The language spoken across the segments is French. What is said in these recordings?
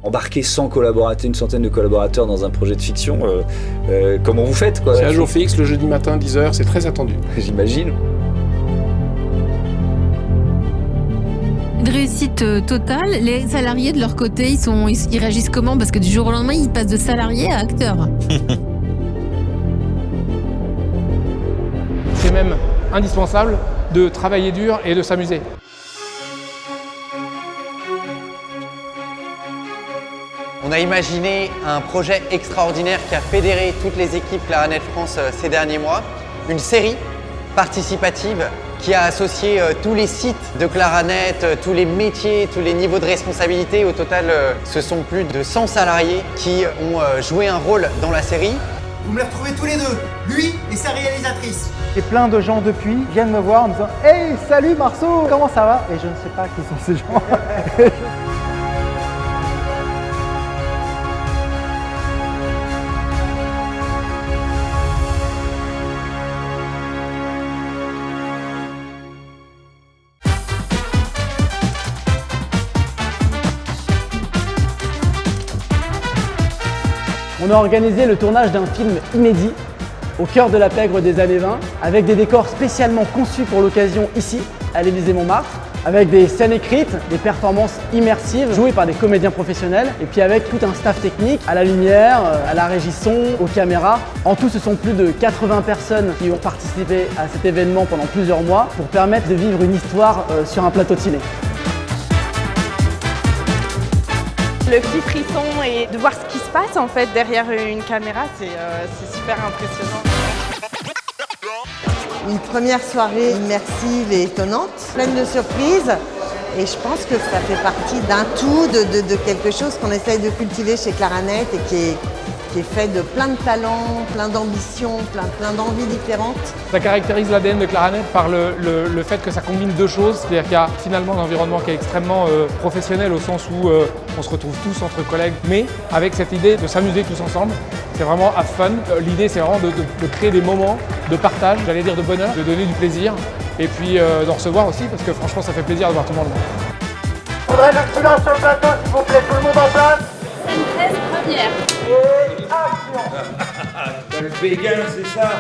Embarquer 100 collaborateurs, une centaine de collaborateurs dans un projet de fiction, comment vous faites quoi? C'est un jour fixe, le jeudi matin, 10h, c'est très attendu. J'imagine. Une réussite totale. Les salariés de leur côté, ils réagissent comment? Parce que du jour au lendemain, ils passent de salariés à acteurs. C'est même indispensable de travailler dur et de s'amuser. On a imaginé un projet extraordinaire qui a fédéré toutes les équipes Claranet France ces derniers mois. Une série participative qui a associé tous les sites de Claranet, tous les métiers, tous les niveaux de responsabilité. Au total, ce sont plus de 100 salariés qui ont joué un rôle dans la série. Vous me les retrouvez tous les deux, lui et sa réalisatrice. Et plein de gens depuis viennent me voir en me disant « Hey, salut Marceau, comment ça va ?» Et je ne sais pas qui sont ces gens. On a organisé le tournage d'un film inédit au cœur de la pègre des années 20 avec des décors spécialement conçus pour l'occasion ici, à l'Élysée-Montmartre, avec des scènes écrites, des performances immersives jouées par des comédiens professionnels et puis avec tout un staff technique à la lumière, à la régie son, aux caméras. En tout, ce sont plus de 80 personnes qui ont participé à cet événement pendant plusieurs mois pour permettre de vivre une histoire sur un plateau de ciné. Le petit frisson et de voir ce qui se passe en fait derrière une caméra, c'est super impressionnant. Une première soirée immersive et étonnante, pleine de surprises. Et je pense que ça fait partie d'un tout, de quelque chose qu'on essaye de cultiver chez Claranet et qui est fait de plein de talents, plein d'ambitions, plein d'envies différentes. Ça caractérise l'ADN de Claranet par le fait que ça combine deux choses, c'est-à-dire qu'il y a finalement un environnement qui est extrêmement professionnel au sens où on se retrouve tous entre collègues, mais avec cette idée de s'amuser tous ensemble. C'est vraiment à fun. L'idée c'est vraiment de créer des moments de partage, j'allais dire de bonheur, de donner du plaisir et puis d'en recevoir aussi parce que franchement ça fait plaisir de voir tout le monde. Faudrait le silence sur le plateau s'il vous plaît, tout le monde en place. Scène 13, première. Et action. Le béguin, c'est ça.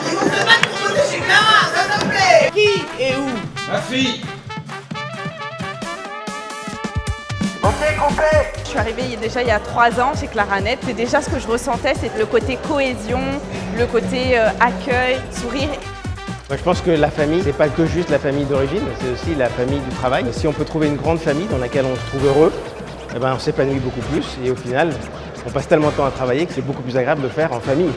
Ils vont se battre pour monter chez Clara, ça te plaît. Qui et où? Ma fille. Ok, complet. Je suis arrivée déjà il y a 3 ans chez Claranet et déjà ce que je ressentais c'est le côté cohésion, le côté accueil, sourire. Moi, je pense que la famille, c'est pas que juste la famille d'origine, c'est aussi la famille du travail. Si on peut trouver une grande famille dans laquelle on se trouve heureux, eh ben, on s'épanouit beaucoup plus et au final, on passe tellement de temps à travailler que c'est beaucoup plus agréable de le faire en famille.